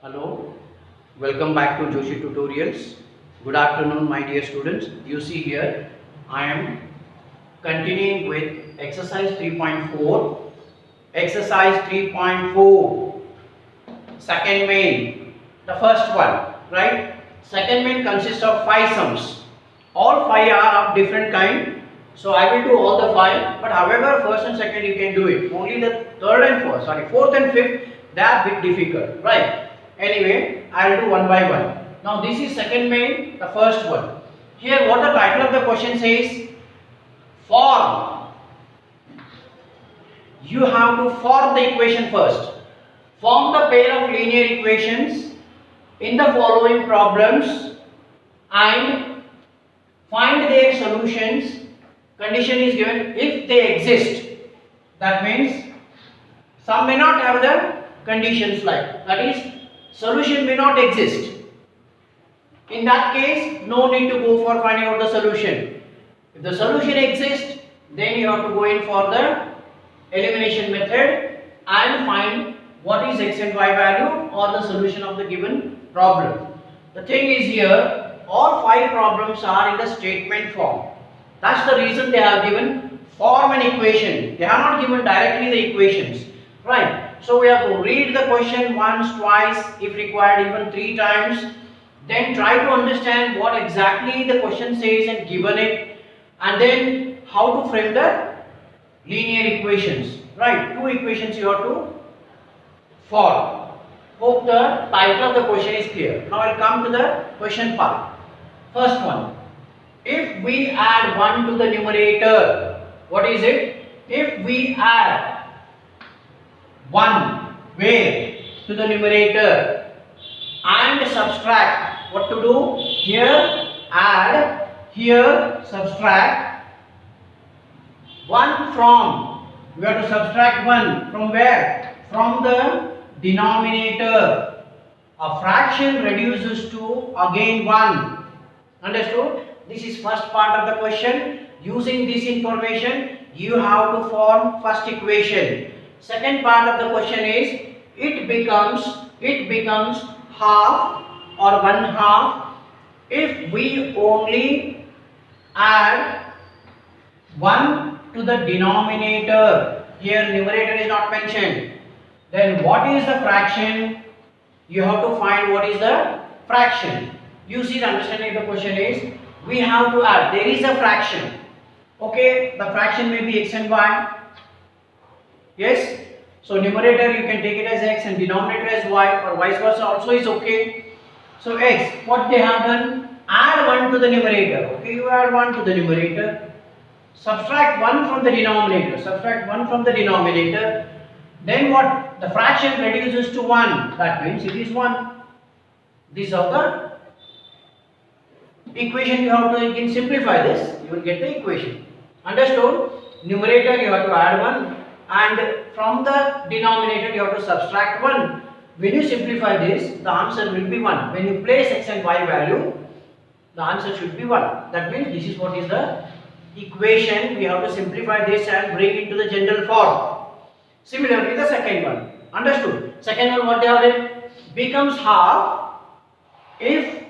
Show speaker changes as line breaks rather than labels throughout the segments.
Hello, welcome back to Joshi Tutorials. Good afternoon, my dear students. You see here, I am continuing with exercise 3.4. Exercise 3.4, second main, the first one, right? Second main consists of 5 sums. All 5 are of different kind. So I will do all the 5, but however first and second you can do it. Only the fourth and fifth, they are a bit difficult, right? Anyway, I will do one by one. Now this is second main, the first one. Here what the title of the question says, form. You have to form the equation first. Form the pair of linear equations in the following problems and find their solutions. Condition is given if they exist. That means some may not have the conditions like, that is solution may not exist. In that case, no need to go for finding out the solution. If the solution exists, then you have to go in for the elimination method and find what is x and y value or the solution of the given problem. The thing is here, all 5 problems are in the statement form. That's the reason they have given form an equation. They have not given directly the equations, right? So we have to read the question once, twice, if required even 3 times. Then try to understand what exactly the question says and given it, and then how to frame the linear equations, right? 2 equations you have to form. Hope the title of the question is clear. Now I will come to the question part. First one. If we add 1 to the numerator, what is it? If we add 1 where to the numerator and subtract, what to do? Here add, here subtract. 1 from, we have to subtract 1 from where? From the denominator. A fraction reduces to again 1. Understood? This is first part of the question. Using this information, you have to form first equation. Second part of the question is, it becomes half or 1/2 if we only add 1 to the denominator. Here numerator is not mentioned. Then what is the fraction? You have to find what is the fraction. You see, the understanding of the question is, we have to add, there is a fraction. Okay, the fraction may be x and y. Yes, so numerator you can take it as x and denominator as y, or vice versa also is okay. So x, what they have done, add 1 to the numerator. Okay, you add 1 to the numerator, subtract 1 from the denominator, then what? The fraction reduces to 1, that means it is 1. These are the equation. You have to again simplify this, you will get the equation. Understood? Numerator you have to add 1 and from the denominator you have to subtract 1. When you simplify this, the answer will be 1. When you place x and y value, the answer should be 1. That means this is what is the equation. We have to simplify this and bring it to the general form. Similarly the second one. Understood? Second one, what they have done? Becomes half if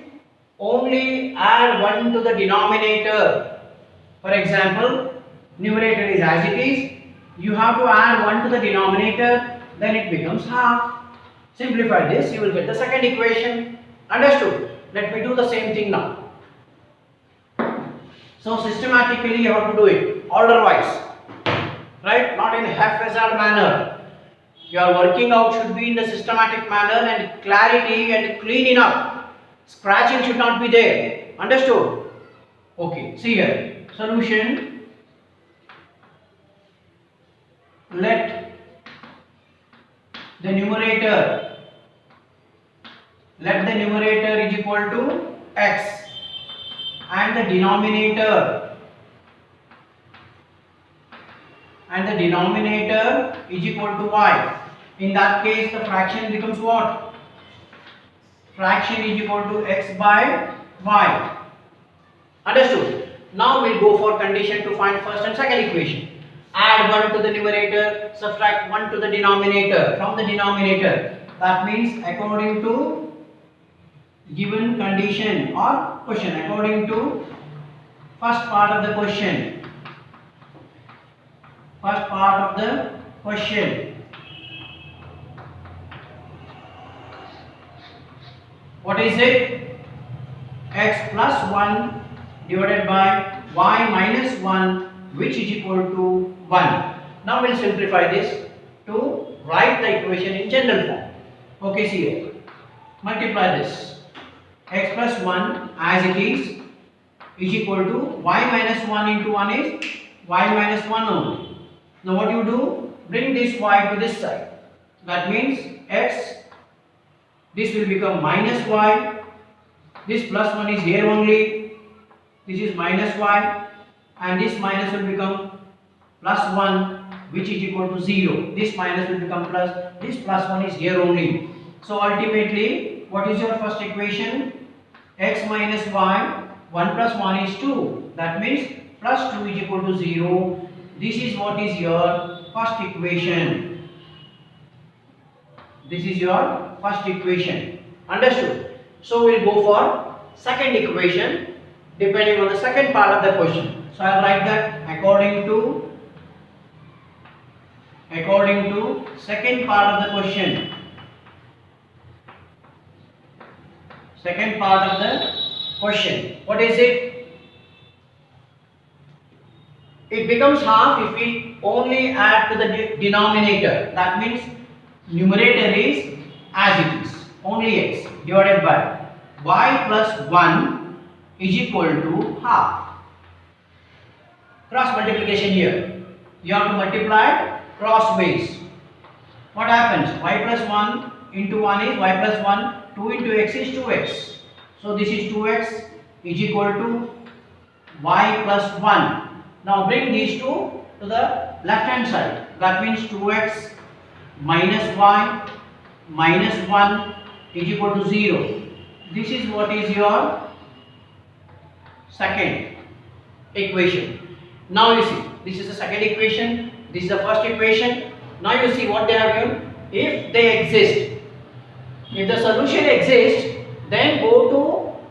only add 1 to the denominator. For example, numerator is as it is, you have to add 1 to the denominator, then it becomes half. Simplify this, you will get the second equation. Understood? Let me do the same thing now. So systematically you have to do it, order wise, right? Not in a haphazard manner. Your working out should be in the systematic manner and clarity and clean enough. Scratching should not be there. Understood? Okay, see here. Solution. Let the numerator is equal to x and the denominator is equal to y. In that case, the fraction becomes what? Fraction is equal to x by y. Understood? Now we'll go for condition to find first and second equation. Add 1 to the numerator, subtract 1 to the denominator. From the denominator, That means according to given condition or question, according to first part of the question. First part of the question. What is it? X plus 1 divided by y minus 1, which is equal to 1. Now we'll simplify this to write the equation in general form. Okay, see here. Multiply this. X plus 1 as it is equal to y minus 1 into 1 is y minus 1 only. Now what you do? Bring this y to this side. That means x, this will become minus y. This plus 1 is here only. This is minus y. And this minus will become plus 1, which is equal to 0. This minus will become plus. This plus 1 is here only. So ultimately, what is your first equation? X minus y, 1 plus 1 is 2. That means plus 2 is equal to 0. This is what is your first equation. This is your first equation. Understood? So we'll go for second equation depending on the second part of the question. So I'll write that according to second part of the question. Second part of the question. What is it? It becomes half if we only add to the denominator. That means numerator is as it is, only x divided by y plus 1 is equal to half. Cross multiplication here. You have to multiply crossways. What happens? Y plus 1 into 1 is y plus 1. 2 into x is 2x. So this is 2x is equal to y plus 1. Now bring these two to the left hand side. That means 2x minus y minus 1 is equal to 0. This is what is your second equation. Now you see, this is the second equation, this is the first equation. Now you see what they have given. If they exist, if the solution exists, then go to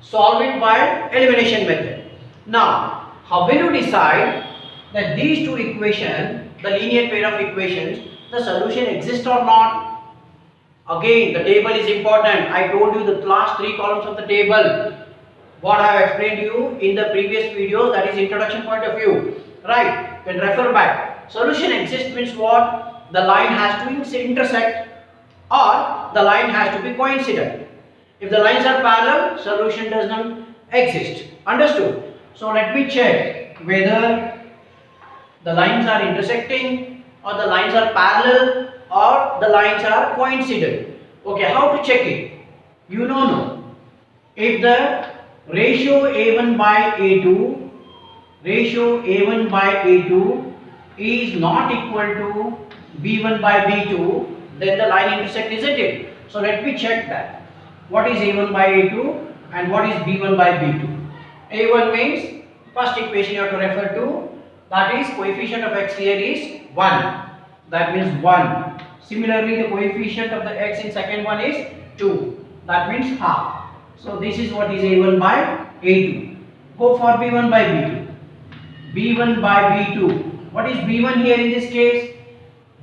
solve it by elimination method. Now, how will you decide that these two equations, the linear pair of equations, the solution exists or not? Again, the table is important. I told you the last three columns of the table. What I have explained to you in the previous videos, that is introduction point of view. Right? You can refer back. Solution exists means what? The line has to intersect or the line has to be coincident. If the lines are parallel, solution does not exist. Understood? So let me check whether the lines are intersecting or the lines are parallel or the lines are coincident. Okay, how to check it? You know. If the ratio A1 by A2 is not equal to B1 by B2, then the line intersect, isn't it? So let me check that. What is A1 by A2 and what is B1 by B2? A1 means first equation you have to refer to, that is coefficient of x here is 1. That means 1. Similarly, the coefficient of the x in second one is 2. That means half. So this is what is A1 by A2. Go for B1 by B2. B1 by B2. What is B1 here in this case?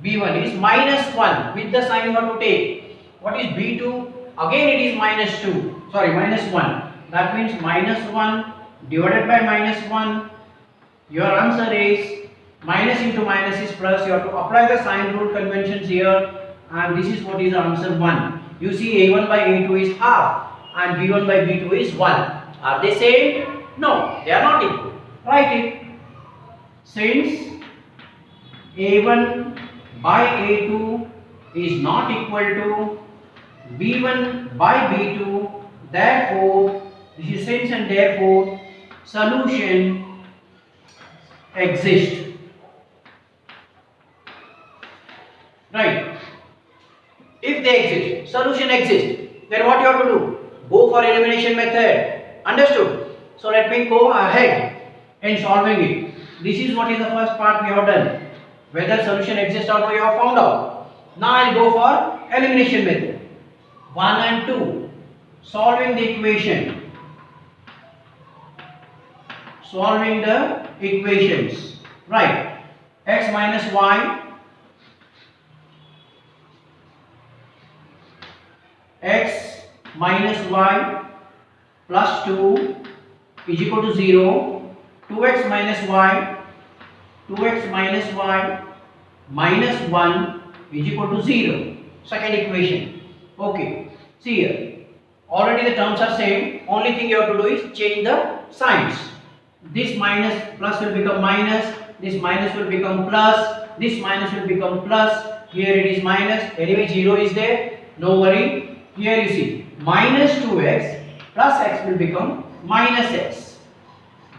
B1 is minus 1 with the sign you have to take. What is B2? Again it is minus 2. Sorry, minus 1. That means minus 1 divided by minus 1. Your answer is minus into minus is plus. You have to apply the sign rule conventions here, and this is what is answer 1. You see A1 by A2 is half and B1 by B2 is 1. Are they same? No, they are not equal. Write it. Since A1 by A2 is not equal to B1 by B2, therefore, this is since and therefore, solution exists. Right? If they exist, solution exists, then what you have to do? Go for elimination method. Understood? So let me go ahead in solving it. This is what is the first part we have done. Whether solution exists or not, you have found out. Now I will go for elimination method. 1 and 2. Solving the equation. Solving the equations. Right. X minus y. X minus y plus 2 is equal to 0. 2x minus y. 2x minus y minus 1 is equal to 0. Second equation. Okay. See here. Already the terms are same. Only thing you have to do is change the signs. This minus plus will become minus. This minus will become plus. This minus will become plus. Here it is minus. Anyway 0 is there. No worry. Here you see minus 2x plus x will become minus x.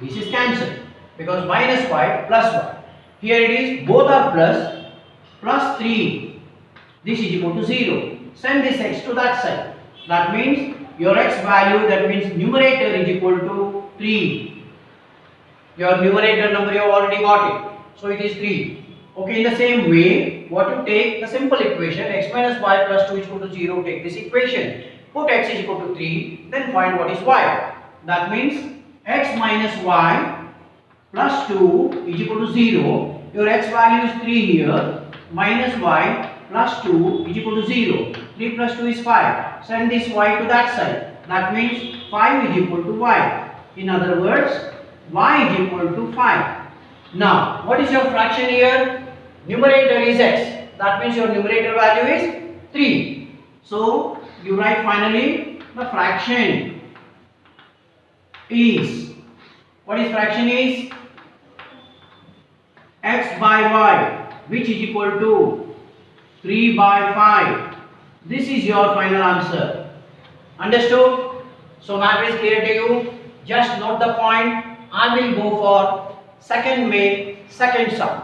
This is cancelled because minus y plus y. Here it is both are plus. Plus 3. This is equal to 0. Send this x to that side. That means your x value, that means numerator is equal to 3. Your numerator number you have already got it. So it is 3. Okay, in the same way, what you take the simple equation x minus y plus 2 is equal to 0. Take this equation. Put x is equal to 3. Then find what is y. That means x minus y plus 2 is equal to 0. Your x value is 3 here. Minus y plus 2 is equal to 0. 3 plus 2 is 5. Send this y to that side. That means 5 is equal to y. In other words, y is equal to 5. Now, what is your fraction here? Numerator is x. That means your numerator value is 3. So, you write finally the fraction is, what is fraction is? X by y, which is equal to 3 by 5. This is your final answer. Understood? So matter is clear to you. Just note the point. I will go for second way, second sum.